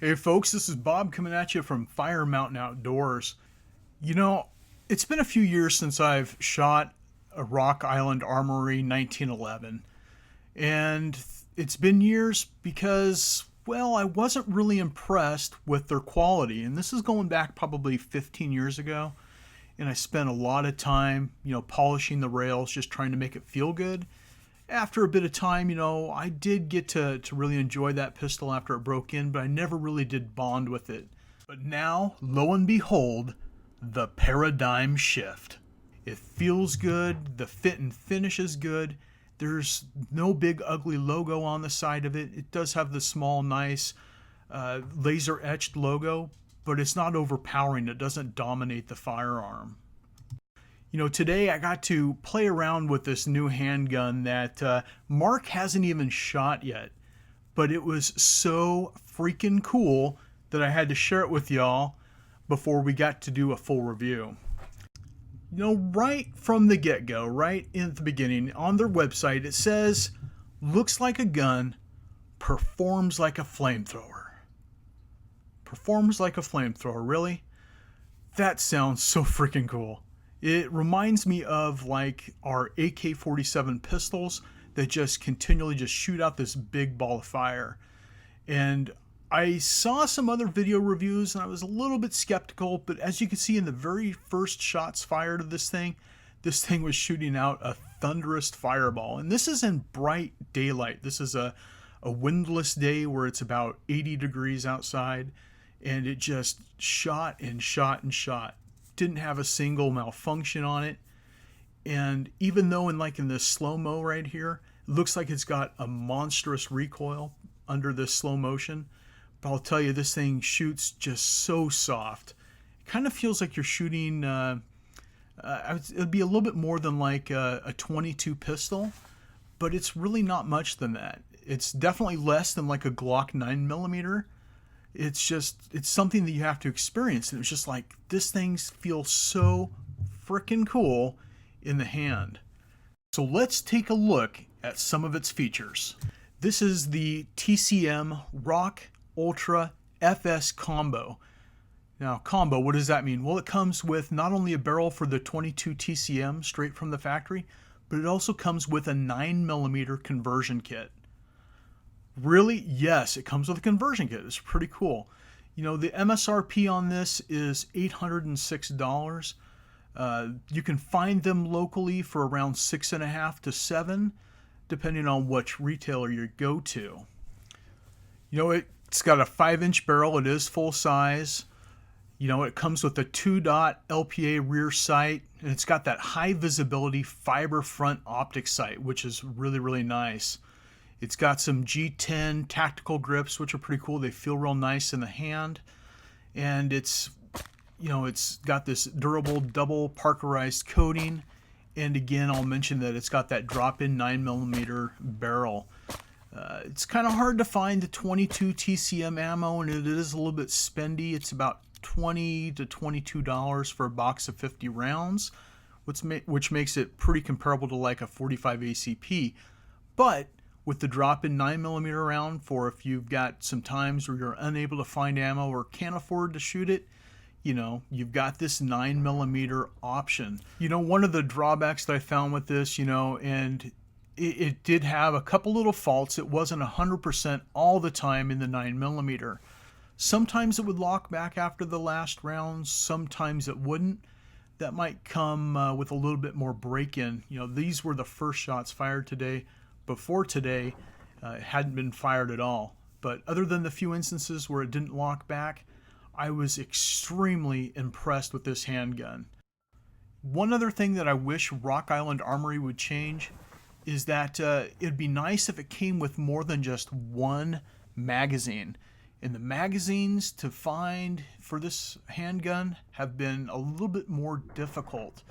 Hey folks, this is Bob coming at you from Fire Mountain Outdoors. You know, it's been a few years since I've shot a Rock Island Armory 1911. And it's been years because, well, I wasn't really impressed with their quality. And this is going back probably 15 years ago. And I spent a lot of time, polishing the rails, just trying to make it feel good. After a bit of time, I did get to really enjoy that pistol after it broke in, but I never really did bond with it. But now, lo and behold, the paradigm shift. It feels good, the fit and finish is good. There's no big ugly logo on the side of it. It does have the small, nice laser etched logo, but it's not overpowering. It doesn't dominate the firearm. Today I got to play around with this new handgun that Mark hasn't even shot yet, but it was so freaking cool that I had to share it with y'all before we got to do a full review. Right from the get-go, right in the beginning, on their website, it says, looks like a gun, performs like a flamethrower. Performs like a flamethrower, really? That sounds so freaking cool. It reminds me of like our AK-47 pistols that just continually just shoot out this big ball of fire. And I saw some other video reviews and I was a little bit skeptical, but as you can see in the very first shots fired of this thing was shooting out a thunderous fireball. And this is in bright daylight. This is a windless day where it's about 80 degrees outside, and it just shot and shot and shot. Didn't have a single malfunction on it. And even though in this slow-mo right here, it looks like it's got a monstrous recoil under this slow motion, but I'll tell you, this thing shoots just so soft. It kind of feels like you're shooting, it'd be a little bit more than like a 22 pistol, but it's really not much than that. It's definitely less than like a Glock 9mm. It's something that you have to experience. And it was just like, this thing feels so freaking cool in the hand. So let's take a look at some of its features. This is the TCM Rock Ultra FS Combo. Now, combo, what does that mean? Well, it comes with not only a barrel for the 22 TCM straight from the factory, but it also comes with a 9mm conversion kit. Really? Yes, it comes with a conversion kit. It's pretty cool. The MSRP on this is $806. You can find them locally for around $6.50 to $7, depending on which retailer you go to. It's got a 5-inch barrel. It is full size. It comes with a 2-dot LPA rear sight, and it's got that high visibility fiber front optic sight, which is really, really nice. It's got some G10 tactical grips, which are pretty cool. They feel real nice in the hand. And it's got this durable double parkerized coating. And again, I'll mention that it's got that drop-in 9mm barrel. It's kind of hard to find the 22 TCM ammo, and it is a little bit spendy. It's about $20 to $22 for a box of 50 rounds, which makes it pretty comparable to like a 45 ACP. But with the drop-in 9mm round, for if you've got some times where you're unable to find ammo or can't afford to shoot it, you've got this 9mm option. One of the drawbacks that I found with this, and it did have a couple little faults. It wasn't 100% all the time in the 9mm. Sometimes it would lock back after the last round, sometimes it wouldn't. That might come with a little bit more break-in. These were the first shots fired today. Before today, it hadn't been fired at all. But other than the few instances where it didn't lock back, I was extremely impressed with this handgun. One other thing that I wish Rock Island Armory would change is that it'd be nice if it came with more than just one magazine. And the magazines to find for this handgun have been a little bit more difficult.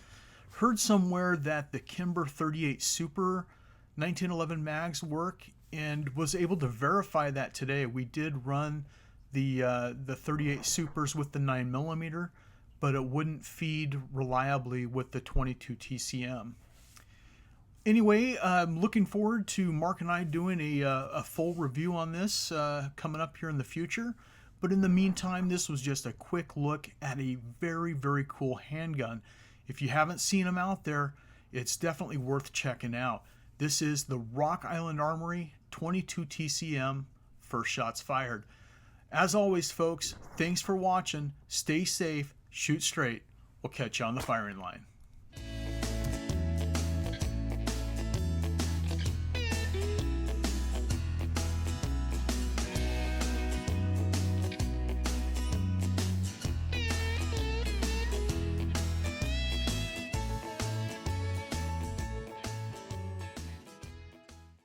Heard somewhere that the Kimber 38 Super 1911 mags work, and was able to verify that today. We did run the 38 Supers with the 9mm, but it wouldn't feed reliably with the 22 TCM. Anyway, I'm looking forward to Mark and I doing a full review on this coming up here in the future. But in the meantime, this was just a quick look at a very, very cool handgun. If you haven't seen them out there, it's definitely worth checking out. This is the Rock Island Armory 22 TCM first shots fired. As always, folks, thanks for watching. Stay safe, shoot straight. We'll catch you on the firing line.